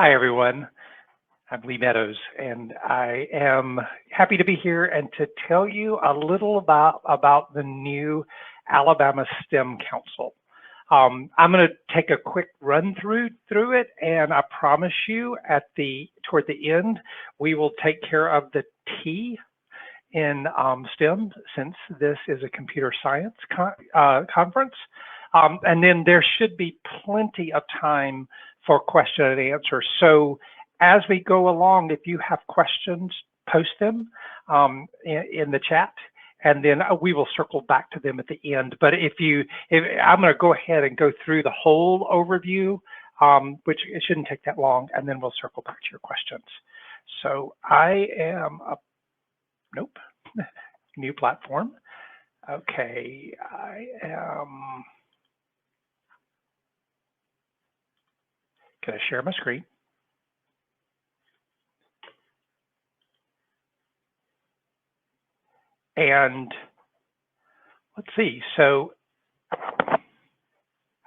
Hi, everyone. I'm Meadows, and I am happy to be here and to tell you a little about the new Alabama STEM Council. I'm going to take a quick run through it, and I promise you toward the end, we will take care of the T in STEM, since this is a computer science conference. And then there should be plenty of time for question and answer. So as we go along, if you have questions, post them in the chat, and then we will circle back to them at the end. But if I'm going to go ahead and go through the whole overview, which it shouldn't take that long, and then we'll circle back to your questions. So I am nope, new platform. Okay, I am going to share my screen. And let's see, so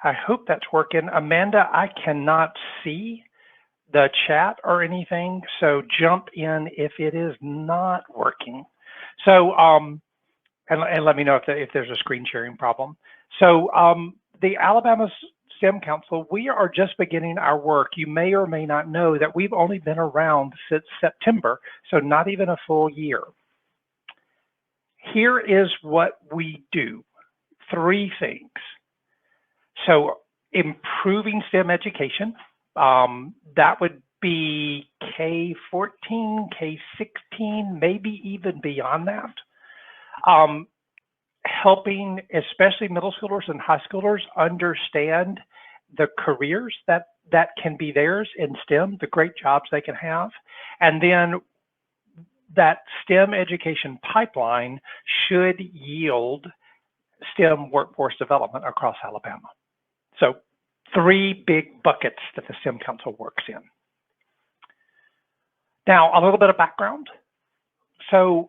I hope that's working. Amanda, I cannot see the chat or anything, so jump in if it is not working. So, and let me know if there's a screen sharing problem. So the Alabama STEM Council, we are just beginning our work. You may or may not know that we've only been around since September, so not even a full year. Here is what we do, 3 things. So improving STEM education, that would be K-14, K-16, maybe even beyond that. Helping especially middle schoolers and high schoolers understand the careers that can be theirs in STEM, the great jobs they can have. And then that STEM education pipeline should yield STEM workforce development across Alabama. So 3 big buckets that the STEM Council works in. Now, a little bit of background. So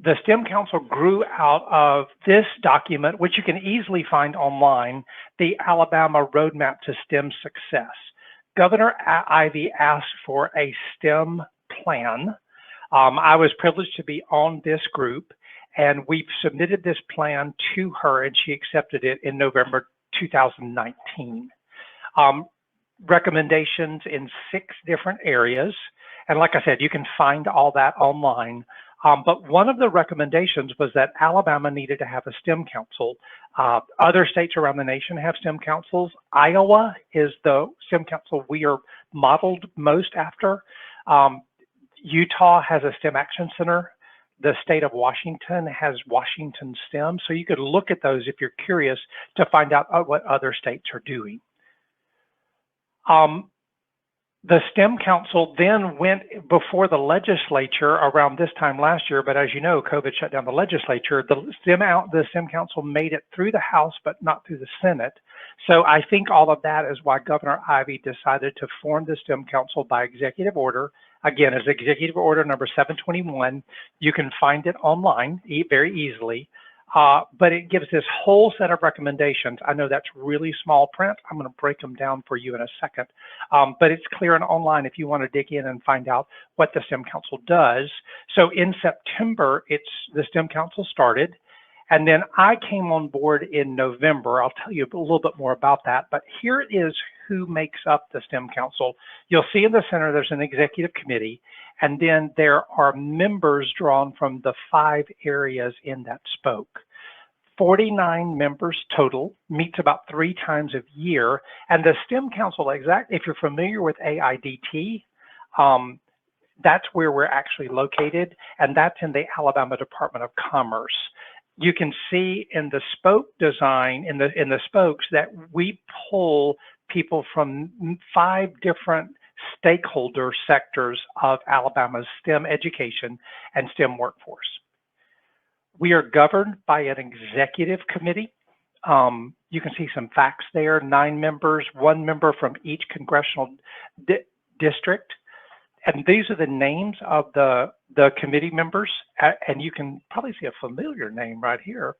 the STEM Council grew out of this document, which you can easily find online, the Alabama Roadmap to STEM Success. Governor Ivey asked for a STEM plan. I was privileged to be on this group, and we submitted this plan to her, and she accepted it in November 2019. Recommendations in 6 different areas. And like I said, you can find all that online. But one of the recommendations was that Alabama needed to have a STEM council. Other states around the nation have STEM councils. Iowa is the STEM council we are modeled most after. Utah has a STEM Action Center. The state of Washington has Washington STEM. So you could look at those if you're curious to find out what other states are doing. The STEM Council then went before the legislature around this time last year, but as you know, COVID shut down the legislature. The STEM Council made it through the House, but not through the Senate. So I think all of that is why Governor Ivey decided to form the STEM Council by executive order. Again, as executive order number 721, you can find it online very easily. But it gives this whole set of recommendations. I know that's really small print. I'm going to break them down for you in a second. But it's clear and online if you want to dig in and find out what the STEM Council does. So in September, the STEM Council started. And then I came on board in November. I'll tell you a little bit more about that. But here is who makes up the STEM Council. You'll see in the center there's an executive committee. And then there are members drawn from the 5 areas in that spoke. 49 members total, meets about 3 times a year. And the STEM Council, if you're familiar with AIDT, that's where we're actually located. And that's in the Alabama Department of Commerce. You can see in the spoke design, in the spokes, that we pull people from 5 different stakeholder sectors of Alabama's STEM education and STEM workforce. We are governed by an executive committee. You can see some facts there, 9 members, 1 member from each congressional district. And these are the names of the committee members. And you can probably see a familiar name right here.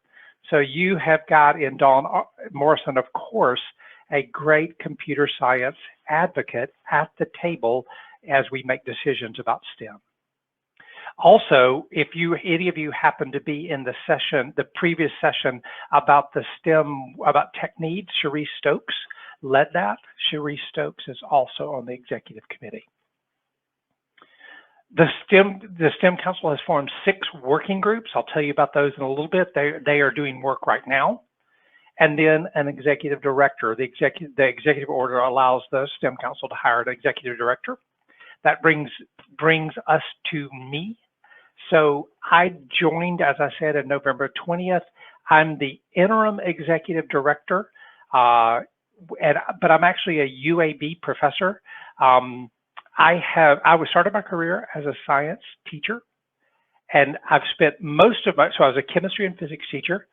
So you have got in Dawn Morrison, of course, a great computer science advocate at the table as we make decisions about STEM. Also, if any of you happen to be in the session, the previous session about the STEM, about tech needs, Cherise Stokes led that. Cherise Stokes is also on the executive committee. The STEM Council has formed 6 working groups. I'll tell you about those in a little bit. They are doing work right now. And then an executive director. The executive order allows the STEM Council to hire an executive director. That brings us to me. So I joined, as I said, on November 20th. I'm the interim executive director, but I'm actually a UAB professor. I started my career as a science teacher, and I've spent so I was a chemistry and physics teacher,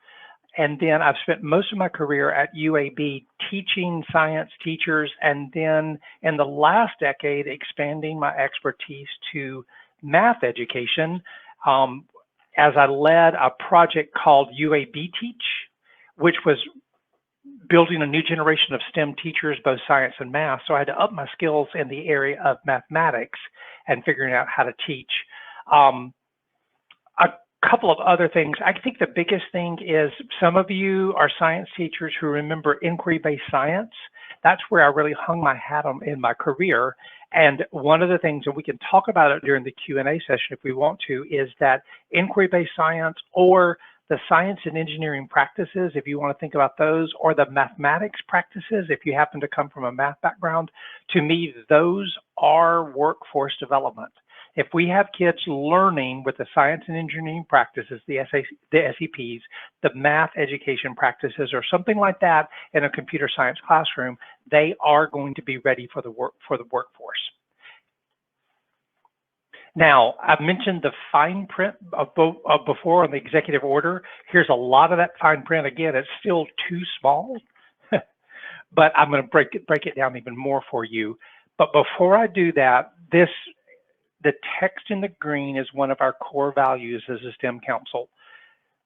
and then I've spent most of my career at UAB teaching science teachers, and then in the last decade, expanding my expertise to math education, as I led a project called UAB Teach, which was building a new generation of STEM teachers, both science and math. So I had to up my skills in the area of mathematics and figuring out how to teach. A couple of other things. I think the biggest thing is some of you are science teachers who remember inquiry-based science. That's where I really hung my hat on in my career. And one of the things, and we can talk about it during the Q&A session if we want to, is that inquiry-based science, or the science and engineering practices, if you want to think about those, or the mathematics practices, if you happen to come from a math background, to me, those are workforce development. If we have kids learning with the science and engineering practices, the SEPs, the math education practices, or something like that in a computer science classroom, they are going to be ready for the workforce. Now, I've mentioned the fine print before on the executive order. Here's a lot of that fine print. Again, it's still too small, but I'm going to break it down even more for you. But before I do that, the text in the green is one of our core values as a STEM Council.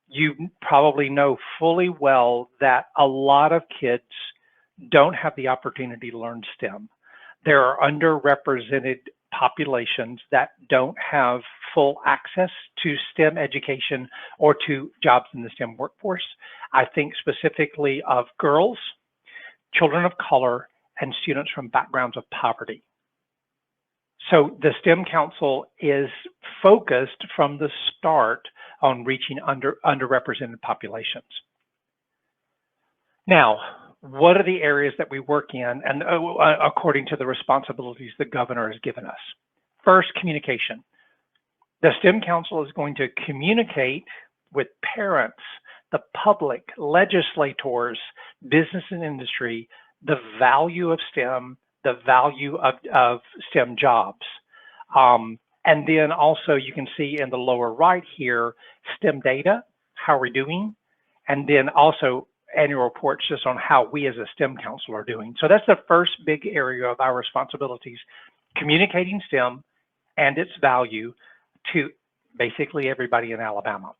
You probably know fully well that a lot of kids don't have the opportunity to learn STEM. There are underrepresented populations that don't have full access to STEM education or to jobs in the STEM workforce. I think specifically of girls, children of color, and students from backgrounds of poverty. So the STEM Council is focused from the start on reaching underrepresented populations. Now, what are the areas that we work in, and according to the responsibilities the governor has given us? First, communication. The STEM Council is going to communicate with parents, the public, legislators, business and industry, the value of STEM, the value of STEM jobs. And then also you can see in the lower right here, STEM data, how we're doing, and then also annual reports just on how we as a STEM Council are doing. So that's the first big area of our responsibilities, communicating STEM and its value to basically everybody in Alabama.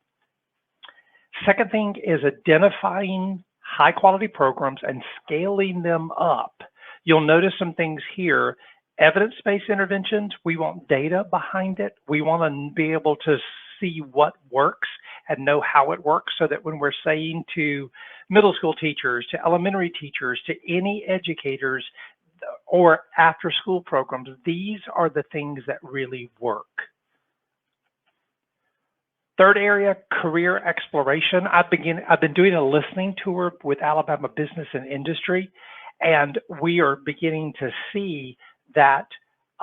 Second thing is identifying high quality programs and scaling them up. You'll notice some things here. Evidence-based interventions, we want data behind it. We want to be able to see what works and know how it works, so that when we're saying to middle school teachers, to elementary teachers, to any educators or after school programs, these are the things that really work. Third area, career exploration. I've been doing a listening tour with Alabama Business and Industry, and we are beginning to see that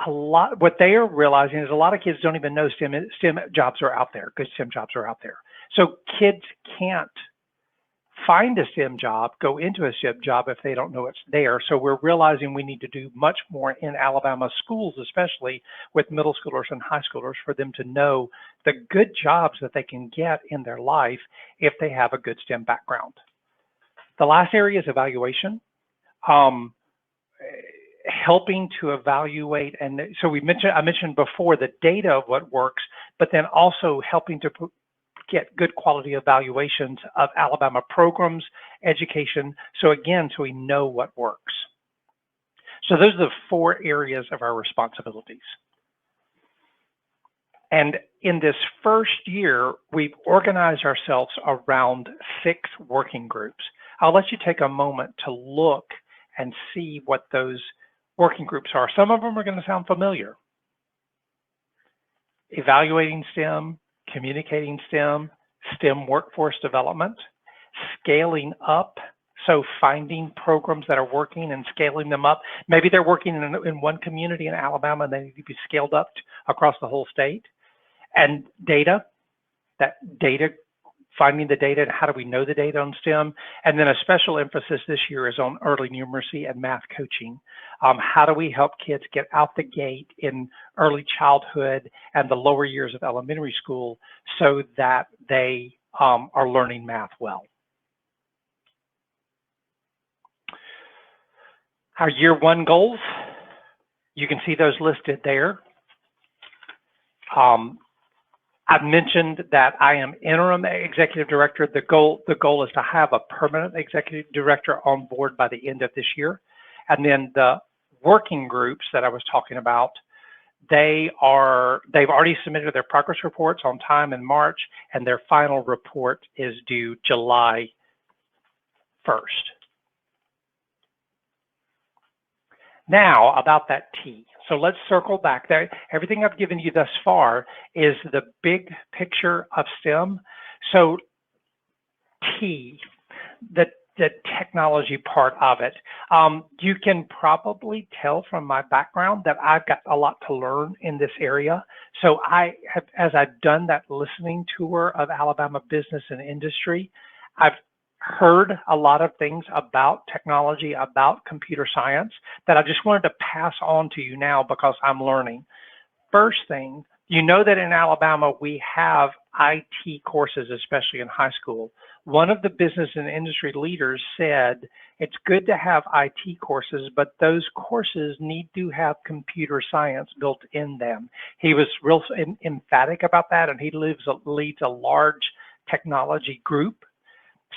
what they are realizing is a lot of kids don't even know STEM jobs are out there, good STEM jobs are out there. So kids can't find a STEM job, go into a STEM job if they don't know it's there. So we're realizing we need to do much more in Alabama schools, especially with middle schoolers and high schoolers, for them to know the good jobs that they can get in their life if they have a good STEM background. The last area is evaluation. Helping to evaluate, and so I mentioned before the data of what works, but then also helping to get good quality evaluations of Alabama programs, education. So again, so we know what works. So those are the 4 areas of our responsibilities. And in this first year, we've organized ourselves around 6 working groups. I'll let you take a moment to look and see what those working groups are. Some of them are going to sound familiar. Evaluating STEM, communicating STEM, STEM workforce development, scaling up. So finding programs that are working and scaling them up. Maybe they're working in one community in Alabama and they need to be scaled up across the whole state. And data, finding the data and how do we know the data on STEM. And then a special emphasis this year is on early numeracy and math coaching. How do we help kids get out the gate in early childhood and the lower years of elementary school so that they are learning math well. Our year 1 goals, you can see those listed there. I've mentioned that I am interim executive director. The goal is to have a permanent executive director on board by the end of this year. And then the working groups that I was talking about, they've already submitted their progress reports on time in March, and their final report is due July 1st. Now about that T. So let's circle back there. Everything I've given you thus far is the big picture of STEM. So T, the technology part of it. You can probably tell from my background that I've got a lot to learn in this area. So I have, as I've done that listening tour of Alabama business and industry, I've heard a lot of things about technology, about computer science that I just wanted to pass on to you now because I'm learning. First thing, you know that in Alabama we have IT courses, especially in high school. One of the business and industry leaders said it's good to have IT courses, but those courses need to have computer science built in them. He was real emphatic about that, and he leads a large technology group.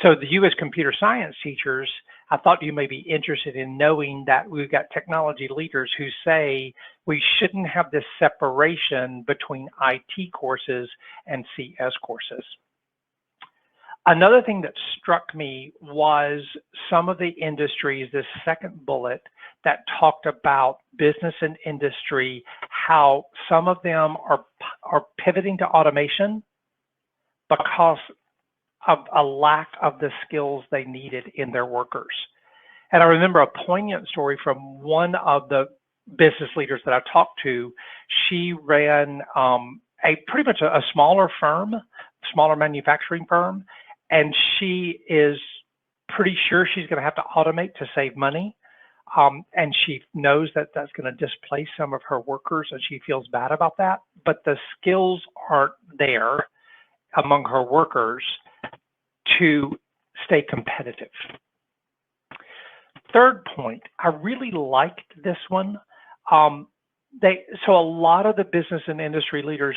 So you as computer science teachers, I thought you may be interested in knowing that we've got technology leaders who say we shouldn't have this separation between IT courses and CS courses. Another thing that struck me was some of the industries, this second bullet that talked about business and industry, how some of them are pivoting to automation because of a lack of the skills they needed in their workers. And I remember a poignant story from one of the business leaders that I talked to. She ran pretty much a smaller firm, smaller manufacturing firm, and she is pretty sure she's going to have to automate to save money. And she knows that that's going to displace some of her workers, and she feels bad about that. But the skills aren't there among her workers to stay competitive. Third point, I really liked this one. So a lot of the business and industry leaders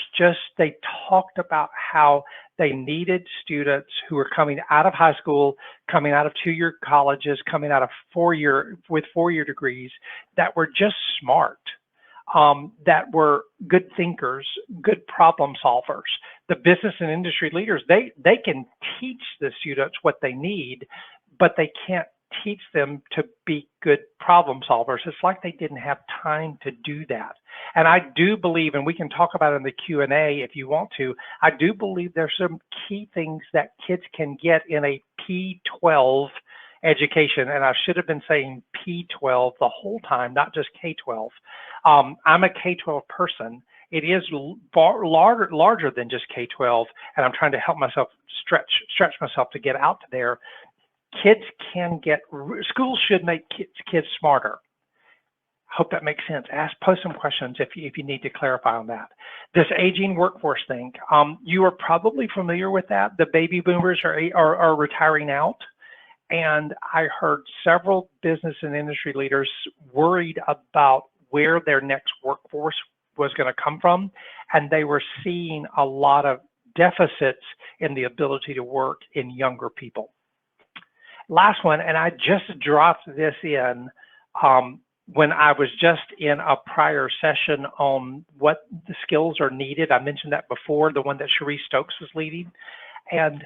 they talked about how they needed students who were coming out of high school, coming out of 2-year colleges, coming out of 4-year degrees that were just smart, that were good thinkers, good problem solvers. The business and industry leaders, they can teach the students what they need, but they can't teach them to be good problem solvers. It's like they didn't have time to do that. And I do believe, and we can talk about it in the Q&A if you want to, I do believe there's some key things that kids can get in a P12 education. And I should have been saying P12 the whole time, not just K12. I'm a K12 person. It is far larger than just K12, and I'm trying to help myself stretch myself to get out to there. Kids schools should make kids smarter. Hope that makes sense. Post some questions if you need to clarify on that. This aging workforce thing, you are probably familiar with that. The baby boomers are retiring out. And I heard several business and industry leaders worried about where their next workforce was going to come from. And they were seeing a lot of deficits in the ability to work in younger people. Last one, and I just dropped this in when I was just in a prior session on what the skills are needed. I mentioned that before, the one that Cherie Stokes was leading. And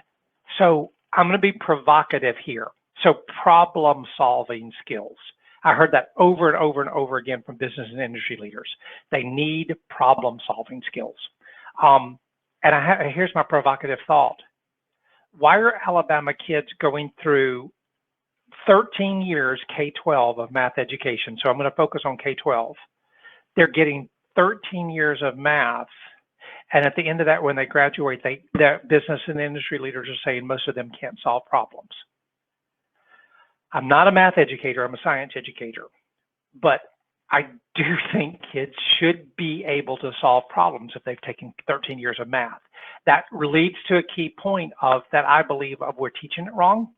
so I'm going to be provocative here. So problem solving skills. I heard that over and over and over again from business and industry leaders. They need problem solving skills. And here's my provocative thought. Why are Alabama kids going through 13 years K-12 of math education? So I'm going to focus on K-12. They're getting 13 years of math. And at the end of that, when they graduate, the business and industry leaders are saying most of them can't solve problems. I'm not a math educator, I'm a science educator, but I do think kids should be able to solve problems if they've taken 13 years of math. That leads to a key point of that I believe of we're teaching it wrong.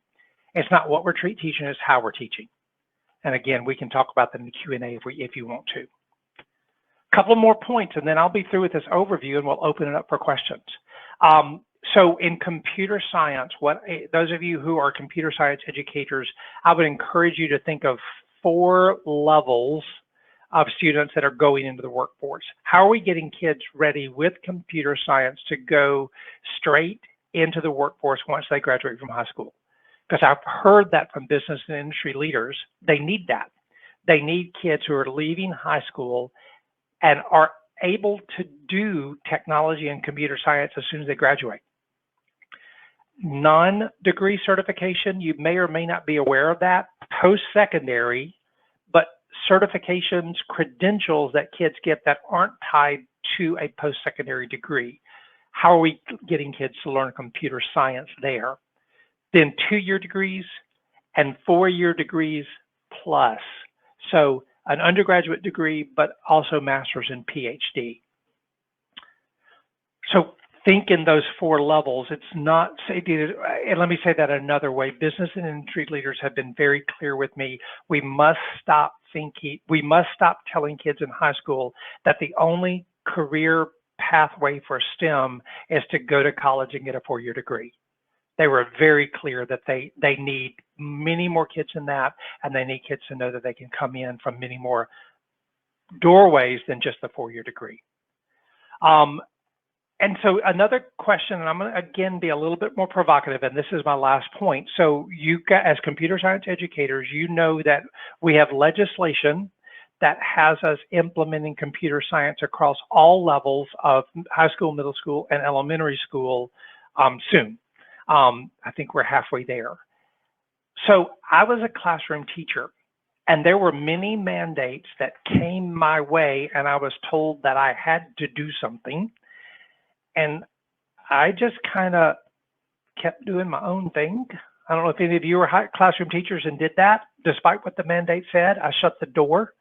It's not what we're teaching, it's how we're teaching. And again, we can talk about that in the Q&A if you want to. Couple more points, and then I'll be through with this overview, and we'll open it up for questions. So in computer science, those of you who are computer science educators, I would encourage you to think of 4 levels of students that are going into the workforce. How are we getting kids ready with computer science to go straight into the workforce once they graduate from high school? Because I've heard that from business and industry leaders, they need that. They need kids who are leaving high school and are able to do technology and computer science as soon as they graduate. Non-degree certification, you may or may not be aware of that, post-secondary, but certifications, credentials that kids get that aren't tied to a post-secondary degree. How are we getting kids to learn computer science there? Then 2-year degrees and 4-year degrees plus. So an undergraduate degree, but also master's and PhD. So think in those 4 levels. It's not, and let me say that another way. Business and industry leaders have been very clear with me. We must stop telling kids in high school that the only career pathway for STEM is to go to college and get a 4-year degree. They were very clear that they need many more kids in that, and they need kids to know that they can come in from many more doorways than just the 4-year degree. And so another question, and I'm going to again be a little bit more provocative, and this is my last point. So you as computer science educators, you know that we have legislation that has us implementing computer science across all levels of high school, middle school, and elementary school soon. I think we're halfway there. So I was a classroom teacher, and there were many mandates that came my way, and I was told that I had to do something. And I just kind of kept doing my own thing. I don't know if any of you were classroom teachers and did that. Despite what the mandate said, I shut the door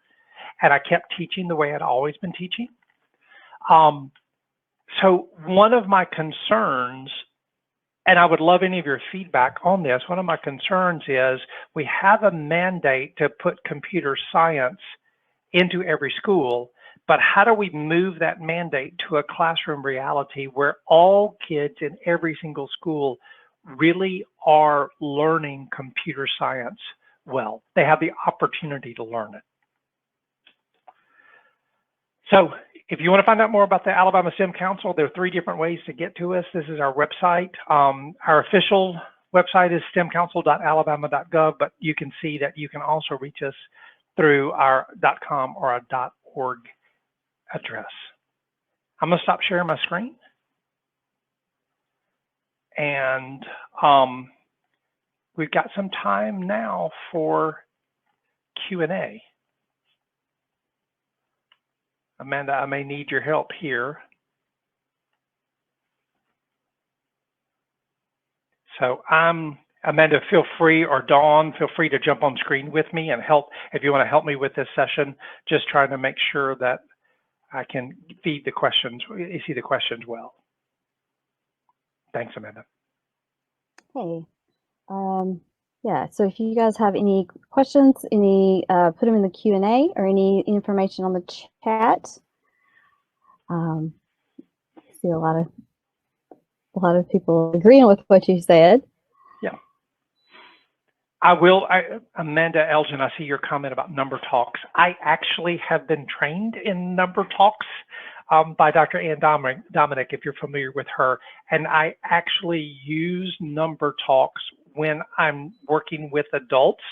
and I kept teaching the way I'd always been teaching. So one of my concerns, and I would love any of your feedback on this, one of my concerns is we have a mandate to put computer science into every school, but how do we move that mandate to a classroom reality where all kids in every single school really are learning computer science well? They have the opportunity to learn it. So if you want to find out more about the Alabama STEM Council, there are 3 different ways to get to us. This is our website. Our official website is stemcouncil.alabama.gov, but you can see that you can also reach us through our .com or our .org address. I'm going to stop sharing my screen. And we've got some time now for Q&A. Amanda, I may need your help here. So Amanda, feel free, or Dawn, feel free to jump on screen with me and help if you want to help me with this session, just trying to make sure that I can feed the questions, you see the questions well. Thanks, Amanda. Hey, yeah, so if you guys have any questions, put them in the Q&A or any information on the chat. See a lot of a lot of people agreeing with what you said. Yeah. Amanda Elgin, I see your comment about number talks. I actually have been trained in number talks by Dr. Ann Dominic, if you're familiar with her. And I actually use number talks when I'm working with adults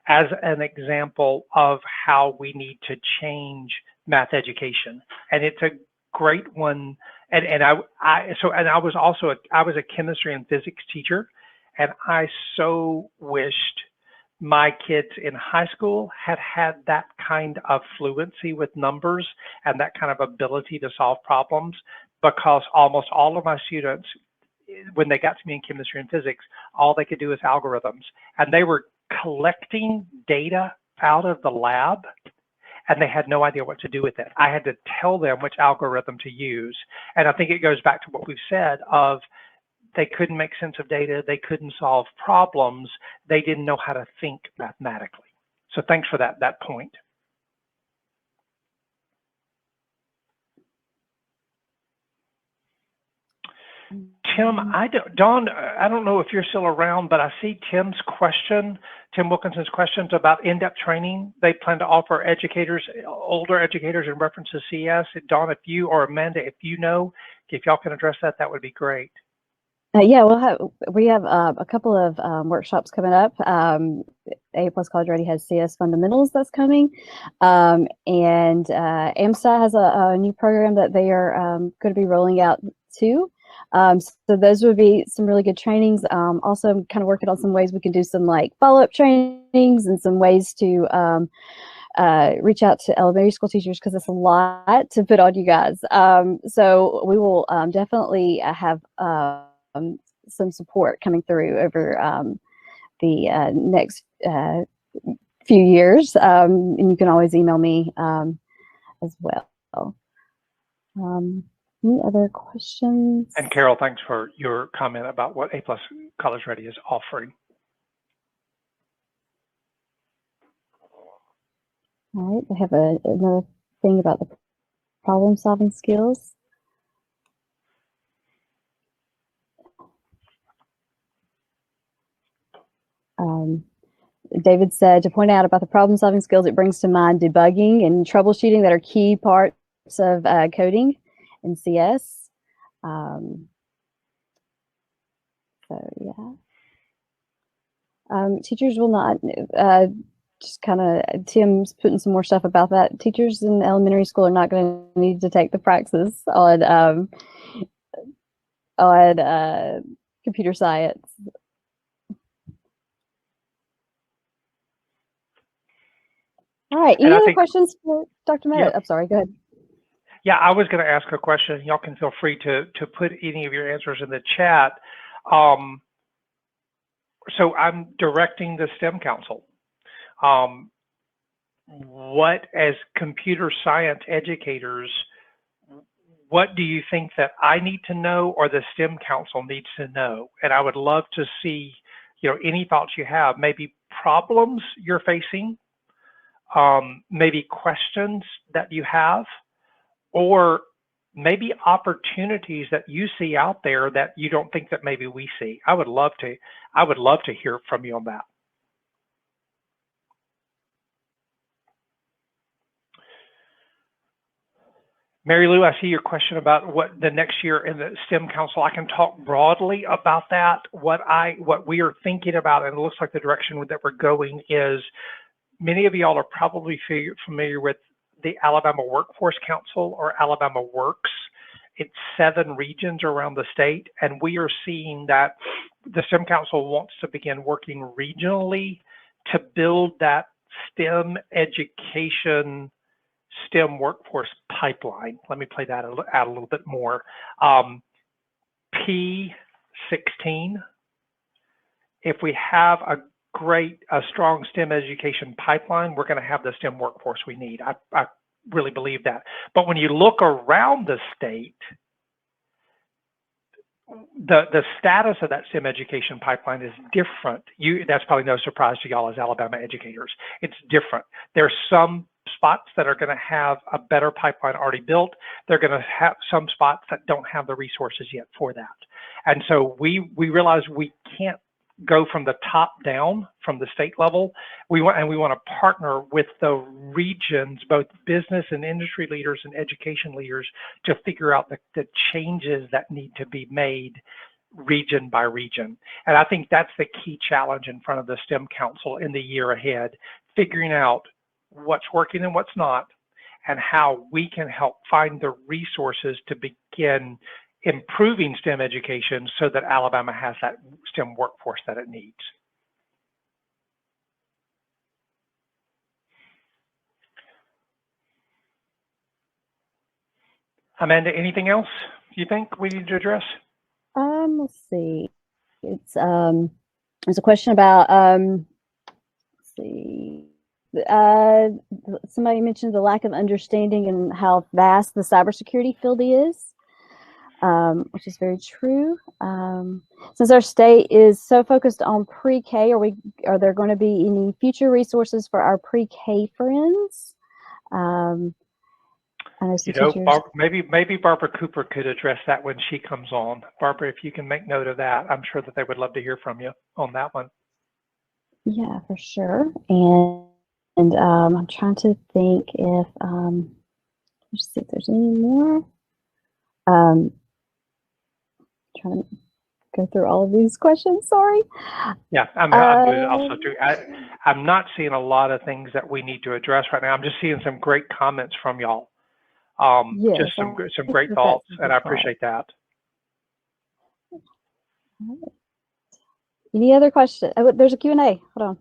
as an example of how we need to change math education. And it's a great one. And I was a chemistry and physics teacher, and I so wished my kids in high school had that kind of fluency with numbers and that kind of ability to solve problems, because almost all of my students, when they got to me in chemistry and physics, all they could do is algorithms, and they were collecting data out of the lab and they had no idea what to do with it. I had to tell them which algorithm to use. And I think it goes back to what we've said of they couldn't make sense of data, they couldn't solve problems, they didn't know how to think mathematically. So thanks for that point. Tim, Dawn, I don't know if you're still around, but I see Tim Wilkinson's questions about in-depth training they plan to offer educators, older educators in reference to CS. Dawn, if you or Amanda, if you know, if y'all can address that, that would be great. Yeah, we have a couple of workshops coming up. A+ College Ready has CS Fundamentals that's coming, and AMSTA has a new program that they are going to be rolling out too. So those would be some really good trainings. Also, I'm kind of working on some ways we can do some like follow-up trainings and some ways to reach out to elementary school teachers, because it's a lot to put on you guys. So we will definitely have some support coming through over the next few years, and you can always email me as well. Any other questions? And Carol, thanks for your comment about what A+ College Ready is offering. All right, I have another thing about the problem-solving skills. David said, to point out about the problem-solving skills, it brings to mind debugging and troubleshooting that are key parts of coding in CS. So yeah. Teachers will not, just kind of, Tim's putting some more stuff about that. Teachers in elementary school are not going to need to take the praxis on computer science. All right. Any other questions for Dr. Meadows? Yeah. I'm sorry. Go ahead. Yeah, I was going to ask a question. Y'all can feel free to put any of your answers in the chat. So I'm directing the STEM Council. What, as computer science educators, what do you think that I need to know or the STEM Council needs to know? And I would love to see, any thoughts you have, maybe problems you're facing, maybe questions that you have, or maybe opportunities that you see out there that you don't think that maybe we see. I would love to hear from you on that. Mary Lou, I see your question about what the next year in the STEM Council. I can talk broadly about that. What we are thinking about, and it looks like the direction that we're going is, many of y'all are probably familiar with the Alabama Workforce Council, or Alabama Works. It's 7 regions around the state, and we are seeing that the STEM Council wants to begin working regionally to build that STEM education, STEM workforce pipeline. Let me play that out a little bit more. P16, if we have a strong STEM education pipeline, we're going to have the STEM workforce we need. I really believe that. But when you look around the state, the status of that STEM education pipeline is different. That's probably no surprise to y'all as Alabama educators. It's different. There's some spots that are going to have a better pipeline already built. They're going to have some spots that don't have the resources yet for that. And so we realize we can't go from the top down, from the state level. We want to partner with the regions, both business and industry leaders and education leaders, to figure out the changes that need to be made region by region. And I think that's the key challenge in front of the STEM Council in the year ahead, figuring out what's working and what's not, and how we can help find the resources to begin improving STEM education so that Alabama has that STEM workforce that it needs. Amanda, anything else you think we need to address? Let's see. It's there's a question about let's see. Somebody mentioned the lack of understanding and how vast the cybersecurity field is, which is very true. Since our state is so focused on pre-K, are there going to be any future resources for our pre-K friends? I know some teachers. Maybe Barbara Cooper could address that when she comes on. Barbara, if you can make note of that, I'm sure that they would love to hear from you on that one. Yeah, for sure. And I'm trying to think if let's see if there's any more. Trying to go through all of these questions. Sorry. Yeah, I'm also too. I'm not seeing a lot of things that we need to address right now. I'm just seeing some great comments from y'all. Yes, just some great thoughts, and I appreciate that. Any other questions? Oh, there's a Q&A. Hold on.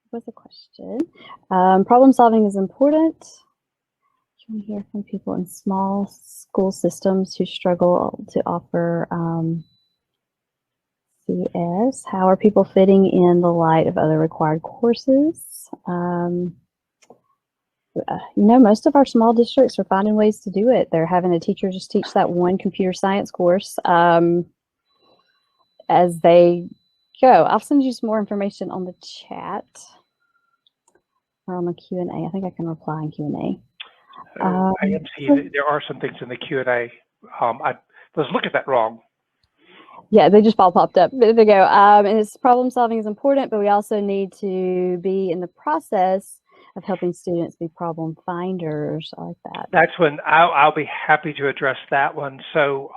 What's the question? Problem solving is important. You want to hear from people in small school systems who struggle to offer CS. How are people fitting in the light of other required courses? You know, most of our small districts are finding ways to do it. They're having a teacher just teach that one computer science course as they go. I'll send you some more information on the chat or on the Q&A. I think I can reply in Q&A. I am seeing there are some things in the Q&A. I was looking at that wrong. Yeah, they just all popped up a minute ago. And it's problem solving is important, but we also need to be in the process of helping students be problem finders. I like that. That's when I'll be happy to address that one. So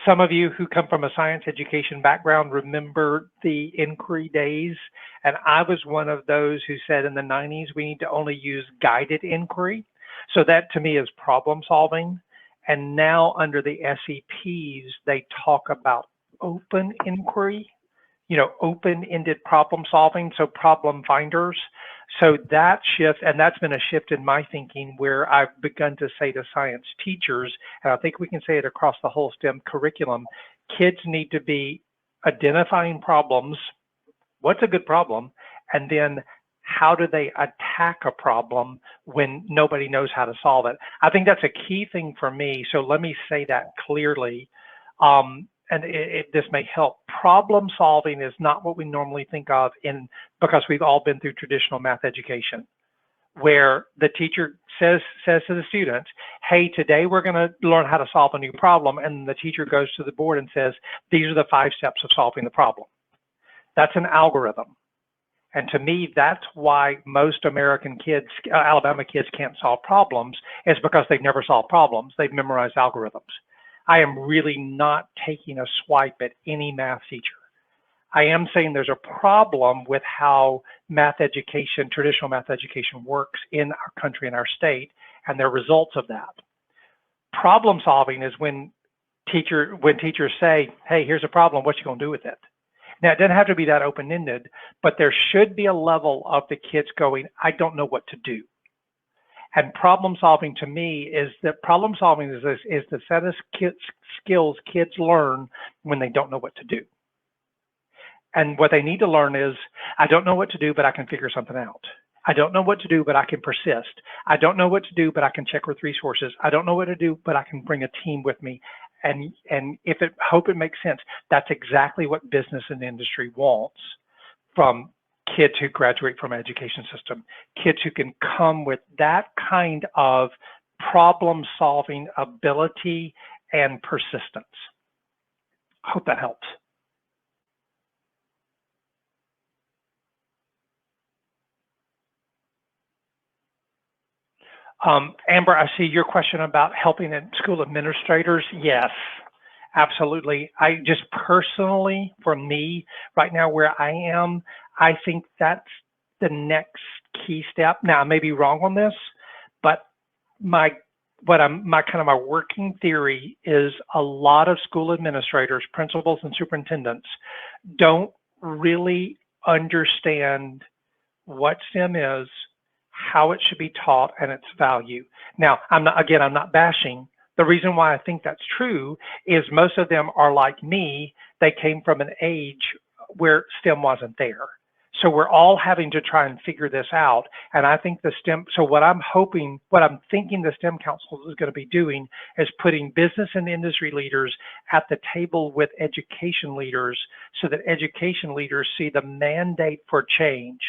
some of you who come from a science education background remember the inquiry days. And I was one of those who said in the 90s, we need to only use guided inquiry. So that to me is problem solving. And now under the SEPs, they talk about open inquiry, you know, open-ended problem solving, so problem finders. So that shift, and that's been a shift in my thinking where I've begun to say to science teachers, and I think we can say it across the whole STEM curriculum, kids need to be identifying problems, what's a good problem, and then how do they attack a problem when nobody knows how to solve it? I think that's a key thing for me, so let me say that clearly. And this may help. Problem solving is not what we normally think of because we've all been through traditional math education, where the teacher says to the students, hey, today we're going to learn how to solve a new problem. And the teacher goes to the board and says, these are the 5 steps of solving the problem. That's an algorithm. And to me, that's why most American kids, Alabama kids can't solve problems, is because they've never solved problems. They've memorized algorithms. I am really not taking a swipe at any math teacher. I am saying there's a problem with how math education, traditional math education works in our country and our state, and the results of that. Problem solving is when teachers say, hey, here's a problem, what you gonna do with it? Now, it doesn't have to be that open-ended, but there should be a level of the kids going, I don't know what to do. And problem solving to me is that problem solving is the set of skills kids learn when they don't know what to do. And what they need to learn is, I don't know what to do, but I can figure something out. I don't know what to do, but I can persist. I don't know what to do, but I can check with resources. I don't know what to do, but I can bring a team with me. And hope it makes sense. That's exactly what business and industry wants from kids who graduate from an education system, kids who can come with that kind of problem-solving ability and persistence. I hope that helps. Amber, I see your question about helping school administrators. Yes, absolutely. I just personally, for me, right now where I am, I think that's the next key step. Now, I may be wrong on this, but my working theory is a lot of school administrators, principals, and superintendents don't really understand what STEM is, how it should be taught, and its value. Now, I'm not bashing. The reason why I think that's true is most of them are like me. They came from an age where STEM wasn't there. So we're all having to try and figure this out. And I think what I'm thinking the STEM Council is going to be doing is putting business and industry leaders at the table with education leaders so that education leaders see the mandate for change.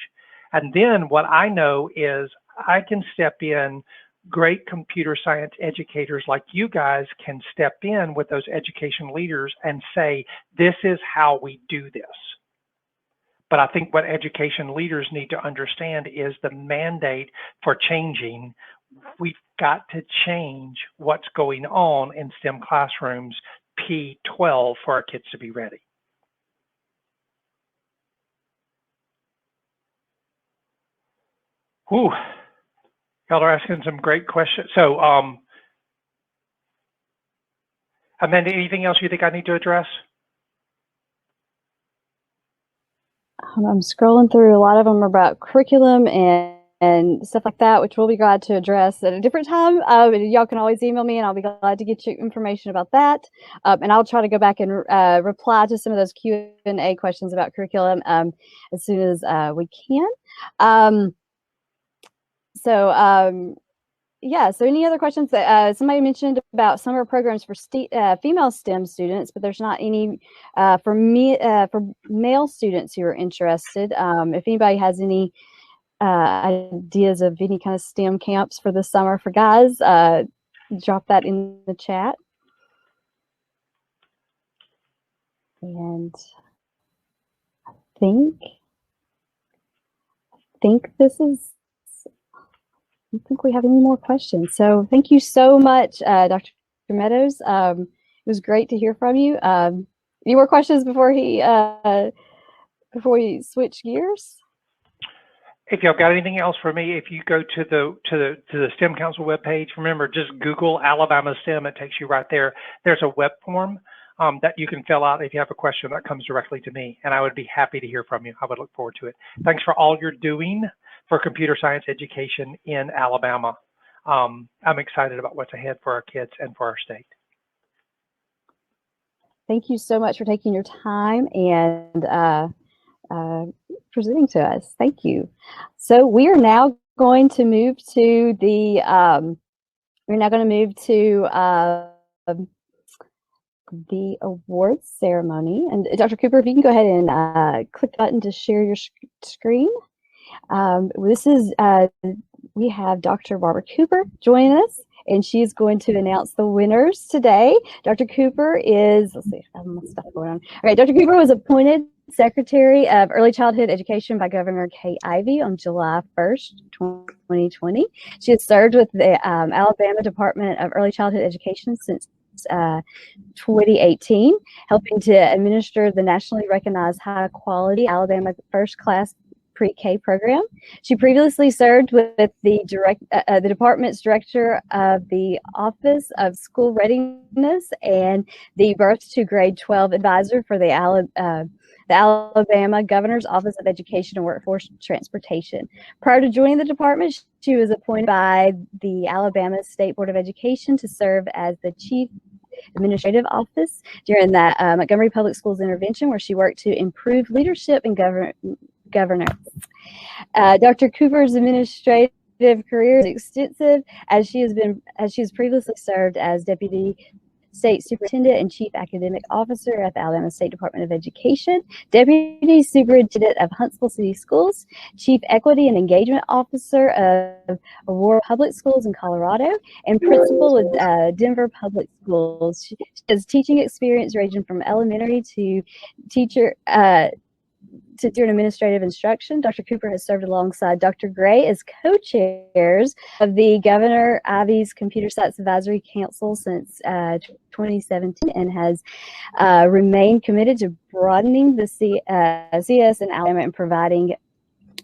And then what I know is I can step in, great computer science educators like you guys can step in with those education leaders and say, this is how we do this. But I think what education leaders need to understand is the mandate for changing. We've got to change what's going on in STEM classrooms P12 for our kids to be ready. Ooh, y'all are asking some great questions. So, Amanda, anything else you think I need to address? I'm scrolling through. A lot of them are about curriculum and stuff like that, which we'll be glad to address at a different time. Y'all can always email me, and I'll be glad to get you information about that. And I'll try to go back and reply to some of those Q&A questions about curriculum as soon as we can. Yeah, so any other questions? That somebody mentioned about summer programs for female STEM students, but there's not any for male students who are interested. If anybody has any ideas of any kind of STEM camps for the summer for guys, drop that in the chat. And I think this is. I don't think we have any more questions. So thank you so much, Dr. Meadows. It was great to hear from you. Any more questions before we switch gears? If y'all got anything else for me, if you go to the STEM Council webpage, remember, just Google Alabama STEM. It takes you right there. There's a web form that you can fill out if you have a question that comes directly to me, and I would be happy to hear from you. I would look forward to it. Thanks for all you're doing for computer science education in Alabama. I'm excited about what's ahead for our kids and for our state. Thank you so much for taking your time and presenting to us. Thank you. So we are now going to move to the awards ceremony. And Dr. Cooper, if you can go ahead and click the button to share your screen. We have Dr. Barbara Cooper joining us, and she's going to announce the winners today. Dr. Cooper is, let's see, I have my stuff going on. All right, Dr. Cooper was appointed Secretary of Early Childhood Education by Governor Kay Ivey on July 1st, 2020. She has served with the Alabama Department of Early Childhood Education since 2018, helping to administer the nationally recognized high-quality Alabama First Class Pre-K program. She previously served with the department's director of the Office of School Readiness and the Birth to Grade 12 advisor for the Alabama Governor's Office of Education and Workforce Transportation. Prior to joining the department, she was appointed by the Alabama State Board of Education to serve as the Chief Administrative Office during the Montgomery Public Schools intervention, where she worked to improve leadership and governance. Dr. Cooper's administrative career is extensive, as she has previously served as Deputy State Superintendent and Chief Academic Officer at the Alabama State Department of Education, Deputy Superintendent of Huntsville City Schools, Chief Equity and Engagement Officer of Aurora Public Schools in Colorado, and Principal with Denver Public Schools. She has teaching experience ranging from elementary to teacher to do an administrative instruction. Dr. Cooper has served alongside Dr. Gray as co-chairs of the Governor Ivey's Computer Science Advisory Council since 2017 and has remained committed to broadening the CS in Alabama and providing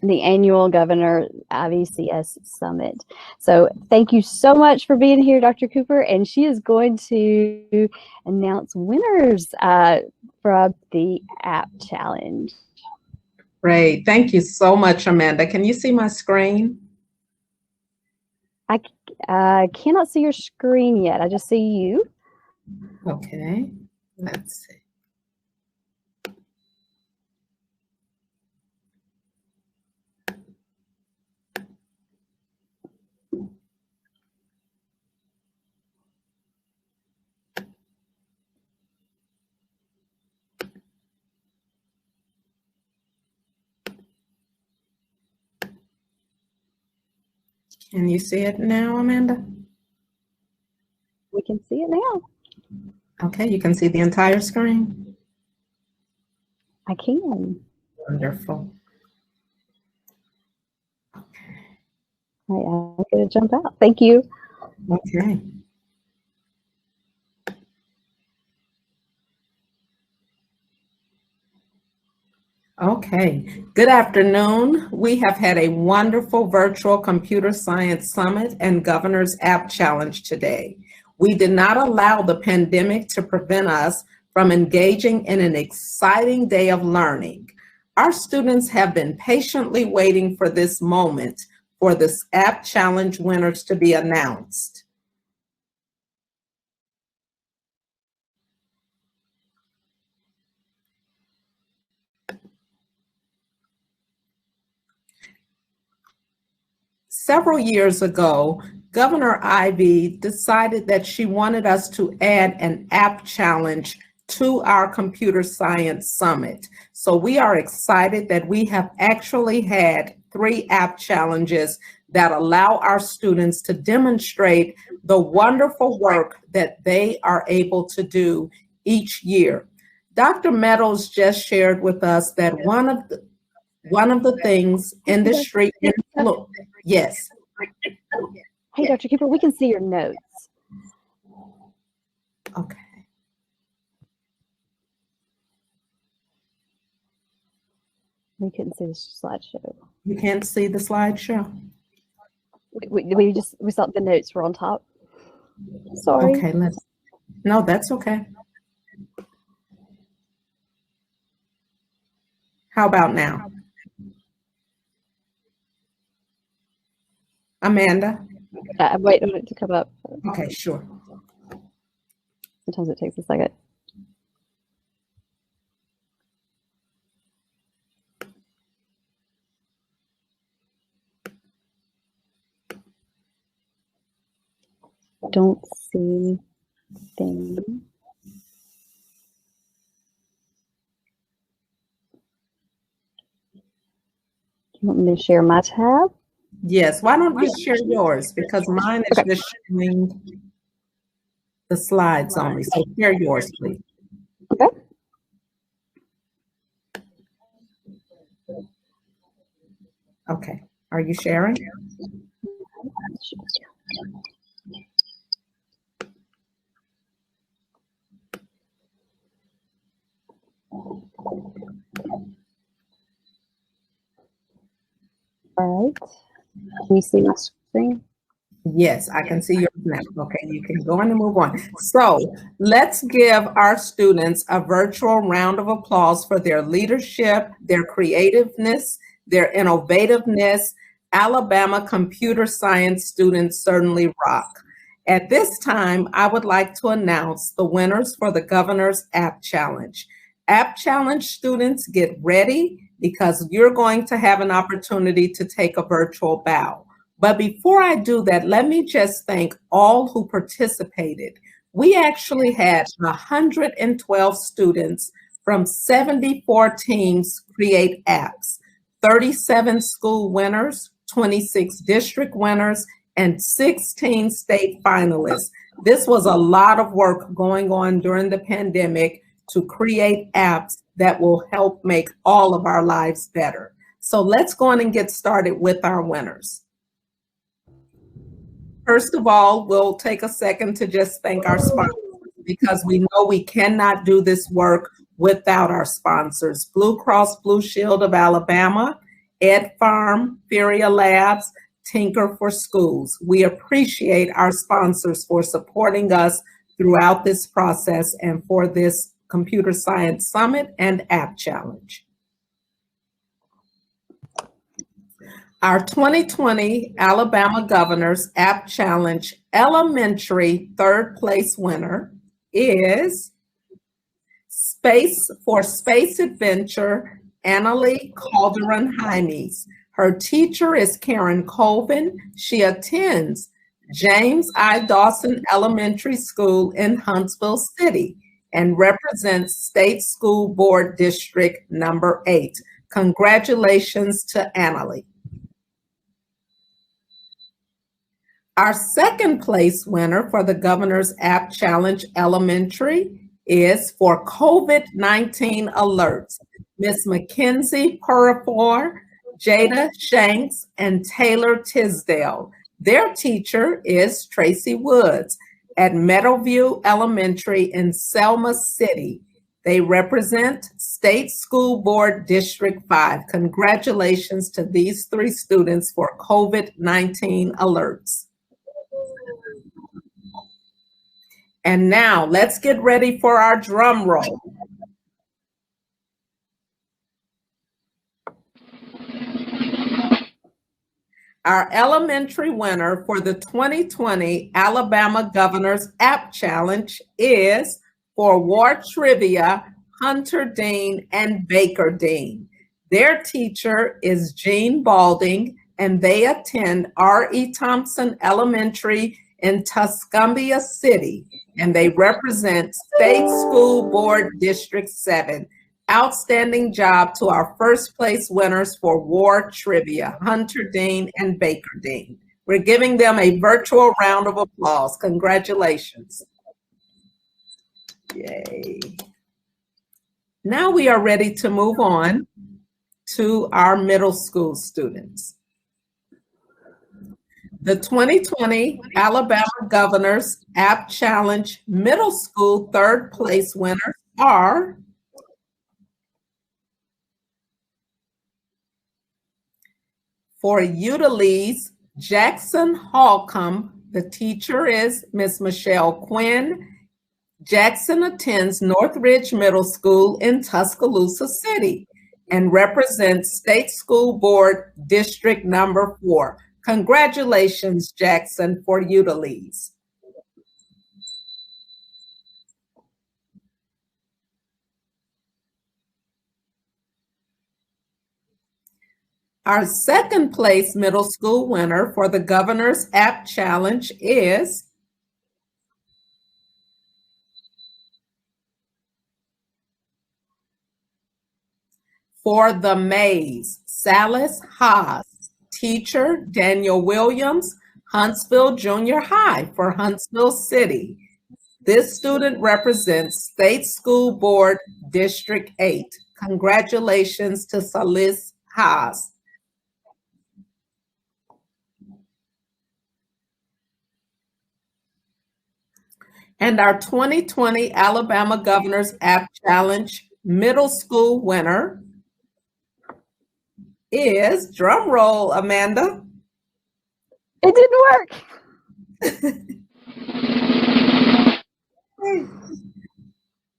the annual Governor Ivey CS Summit. So thank you so much for being here, Dr. Cooper, and she is going to announce winners from the app challenge. Great. Thank you so much, Amanda. Can you see my screen? I cannot see your screen yet. I just see you. Okay. Let's see. Can you see it now, Amanda? We can see it now. Okay, you can see the entire screen? I can. Wonderful. Okay. I'm going to jump out. Thank you. Okay. Okay, good afternoon. We have had a wonderful virtual computer science summit and Governor's App Challenge today. We did not allow the pandemic to prevent us from engaging in an exciting day of learning. Our students have been patiently waiting for this moment for this App Challenge winners to be announced. Several years ago, Governor Ivey decided that she wanted us to add an app challenge to our Computer Science Summit. So we are excited that we have actually had 3 app challenges that allow our students to demonstrate the wonderful work that they are able to do each year. Dr. Meadows just shared with us that one of the things industry influence. Yes. Hey, Dr. Cooper, we can see your notes. Okay. We couldn't see the slideshow. You can't see the slideshow? We thought the notes were on top. Sorry. Okay, no, that's okay. How about now? Amanda? I'm waiting on it to come up. Okay, sure. Sometimes it takes a second. Don't see things. You want me to share my tab? Yes, why don't you share yours? Because mine is just showing the slides only. So share yours, please. Okay. Okay, are you sharing? All right. Can you see my screen? Yes, I can see yours now. Okay, you can go on and move on. So let's give our students a virtual round of applause for their leadership, their creativeness, their innovativeness. Alabama computer science students certainly rock. At this time, I would like to announce the winners for the Governor's App Challenge. App Challenge students, get ready because you're going to have an opportunity to take a virtual bow. But before I do that, let me just thank all who participated. We actually had 112 students from 74 teams create apps, 37 school winners, 26 district winners, and 16 state finalists. This was a lot of work going on during the pandemic to create apps that will help make all of our lives better. So let's go on and get started with our winners. First of all, we'll take a second to just thank our sponsors, because we know we cannot do this work without our sponsors. Blue Cross Blue Shield of Alabama, Ed Farm, Feria Labs, Tinker for Schools. We appreciate our sponsors for supporting us throughout this process and for this Computer Science Summit and App Challenge. Our 2020 Alabama Governor's App Challenge Elementary third place winner is Space Adventure, Annalie Calderon-Hymes. Her teacher is Karen Colvin. She attends James I. Dawson Elementary School in Huntsville City and represents State School Board District number 8. Congratulations to Annalie. Our second place winner for the Governor's App Challenge Elementary is for COVID-19 alerts, Miss Mackenzie Purafour, Jada Shanks, and Taylor Tisdale. Their teacher is Tracy Woods at Meadowview Elementary in Selma City. They represent State School Board District 5. Congratulations to these 3 students for COVID-19 alerts. And now let's get ready for our drum roll. Our elementary winner for the 2020 Alabama Governor's App Challenge is for War Trivia, Hunter Dean and Baker Dean. Their teacher is Jean Balding, and they attend R.E. Thompson Elementary in Tuscumbia City, and they represent State School Board District 7. Outstanding job to our first place winners for War Trivia, Hunter Dean and Baker Dean. We're giving them a virtual round of applause. Congratulations. Yay. Now we are ready to move on to our middle school students. The 2020 Alabama Governor's App Challenge Middle School third place winners are for Utilise, Jackson Holcomb. The teacher is Miss Michelle Quinn. Jackson attends Northridge Middle School in Tuscaloosa City and represents State School Board District number 4. Congratulations, Jackson, for Utilise. Our second place middle school winner for the Governor's App Challenge is for the Maze, Salis Haas. Teacher, Daniel Williams, Huntsville Junior High for Huntsville City. This student represents State School Board District 8. Congratulations to Salis Haas. And our 2020 Alabama Governor's App Challenge middle school winner is, drum roll, Amanda. It didn't work.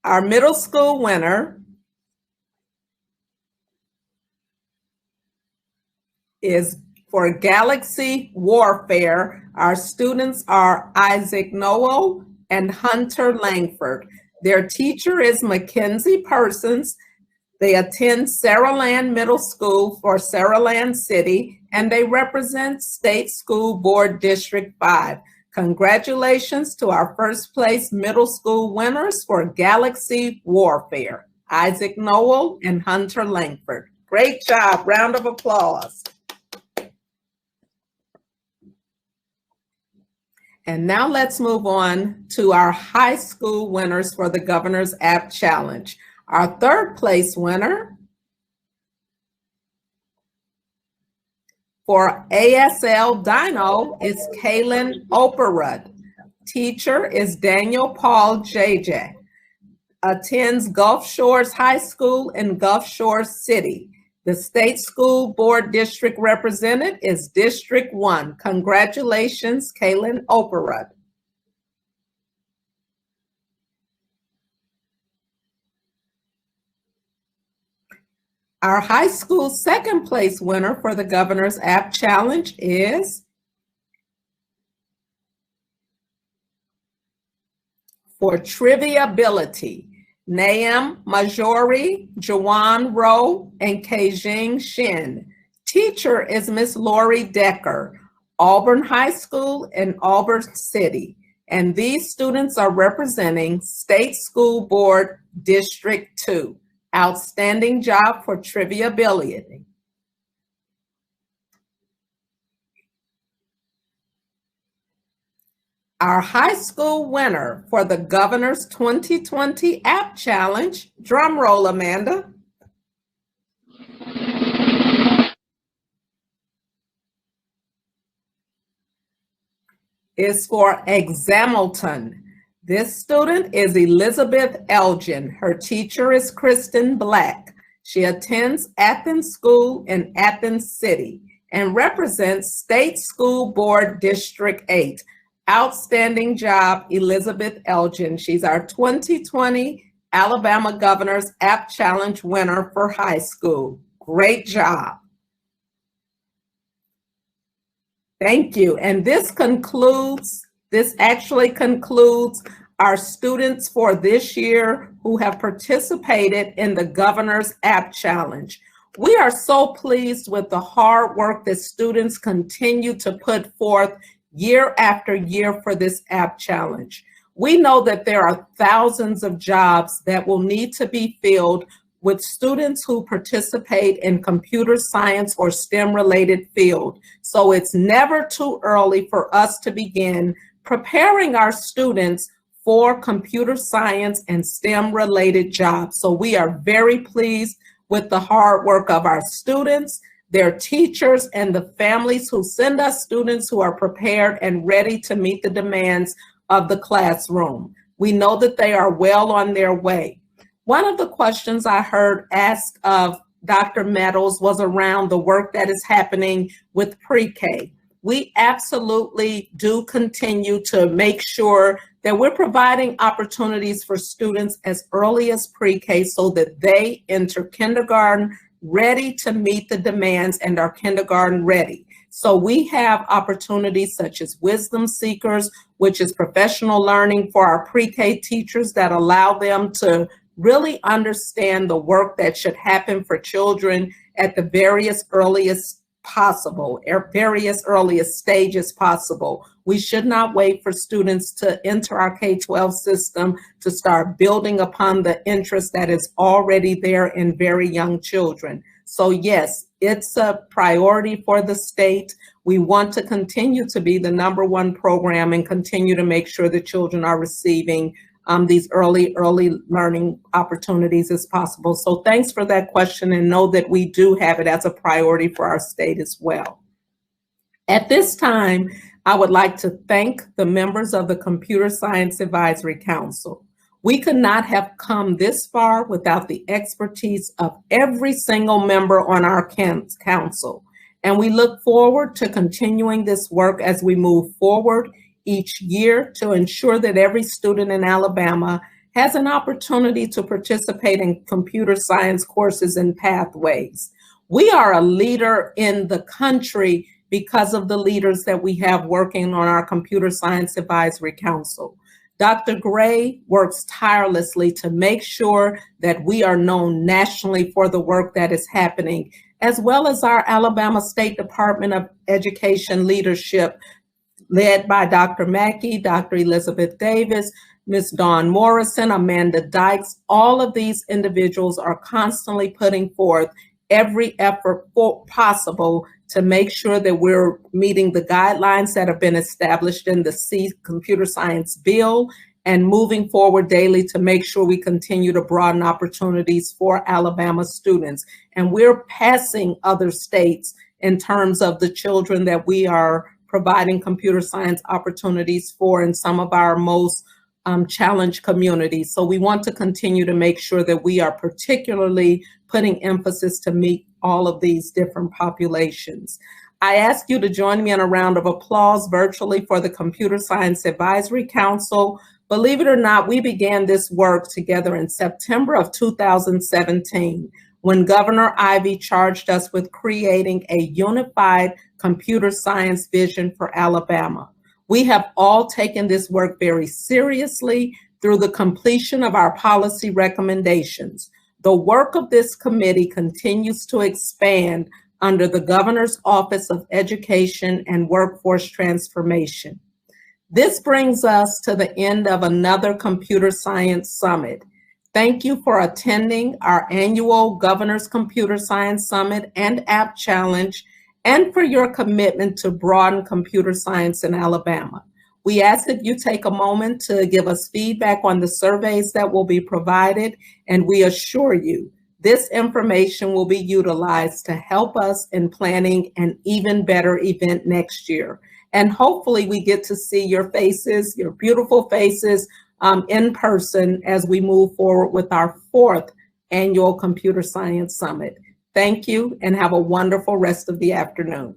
Our middle school winner is for Galaxy Warfare. Our students are Isaac Noel and Hunter Langford. Their teacher is Mackenzie Persons. They attend Saraland Middle School for Saraland City, and they represent State School Board District 5. Congratulations to our first place middle school winners for Galaxy Warfare, Isaac Noel and Hunter Langford. Great job, round of applause. And now let's move on to our high school winners for the Governor's App Challenge. Our third place winner for ASL Dino is Kaylin Operud. Teacher is Daniel Paul JJ. Attends Gulf Shores High School in Gulf Shores City. The State School Board District represented is District 1. Congratulations, Kaylin Operud. Our high school second place winner for the Governor's App Challenge is for Trivia Ability, Naam Majori, Jawan Rowe, and Keijing Shin. Teacher is Miss Lori Decker, Auburn High School in Auburn City. And these students are representing State School Board District 2. Outstanding job for Trivia Ability. Our high school winner for the Governor's 2020 App Challenge, drum roll, Amanda, is for Examilton. This student is Elizabeth Elgin. Her teacher is Kristen Black. She attends Athens School in Athens City and represents State School Board District 8. Outstanding job, Elizabeth Elgin. She's our 2020 Alabama Governor's App Challenge winner for high school. Great job. Thank you. And this actually concludes our students for this year who have participated in the Governor's App Challenge. We are so pleased with the hard work that students continue to put forth year after year for this app challenge. We know that there are thousands of jobs that will need to be filled with students who participate in computer science or STEM related field. So it's never too early for us to begin preparing our students for computer science and STEM related jobs. So we are very pleased with the hard work of our students, their teachers, and the families who send us students who are prepared and ready to meet the demands of the classroom. We know that they are well on their way. One of the questions I heard asked of Dr. Meadows was around the work that is happening with pre-K. We absolutely do continue to make sure that we're providing opportunities for students as early as pre-K so that they enter kindergarten ready to meet the demands and are kindergarten ready. So we have opportunities such as Wisdom Seekers, which is professional learning for our pre-K teachers that allow them to really understand the work that should happen for children at the various earliest stages possible. We should not wait for students to enter our K-12 system to start building upon the interest that is already there in very young children. So yes, it's a priority for the state. We want to continue to be the #1 program and continue to make sure that children are receiving these early learning opportunities as possible. So thanks for that question, and know that we do have it as a priority for our state as well. At this time, I would like to thank the members of the Computer Science Advisory Council. We could not have come this far without the expertise of every single member on our council. And we look forward to continuing this work as we move forward each year to ensure that every student in Alabama has an opportunity to participate in computer science courses and pathways. We are a leader in the country because of the leaders that we have working on our Computer Science Advisory Council. Dr. Gray works tirelessly to make sure that we are known nationally for the work that is happening, as well as our Alabama State Department of Education leadership led by Dr. Mackey, Dr. Elizabeth Davis, Ms. Dawn Morrison, Amanda Dykes. All of these individuals are constantly putting forth every effort possible to make sure that we're meeting the guidelines that have been established in the Computer Science Bill and moving forward daily to make sure we continue to broaden opportunities for Alabama students. And we're passing other states in terms of the children that we are providing computer science opportunities for in some of our most challenged communities. So we want to continue to make sure that we are particularly putting emphasis to meet all of these different populations. I ask you to join me in a round of applause virtually for the Computer Science Advisory Council. Believe it or not, we began this work together in September of 2017 when Governor Ivey charged us with creating a unified computer science vision for Alabama. We have all taken this work very seriously through the completion of our policy recommendations. The work of this committee continues to expand under the Governor's Office of Education and Workforce Transformation. This brings us to the end of another Computer Science Summit. Thank you for attending our annual Governor's Computer Science Summit and App Challenge, and for your commitment to broaden computer science in Alabama. We ask that you take a moment to give us feedback on the surveys that will be provided, and we assure you this information will be utilized to help us in planning an even better event next year. And hopefully we get to see your faces, your beautiful faces, in person as we move forward with our 4th annual Computer Science Summit. Thank you and have a wonderful rest of the afternoon.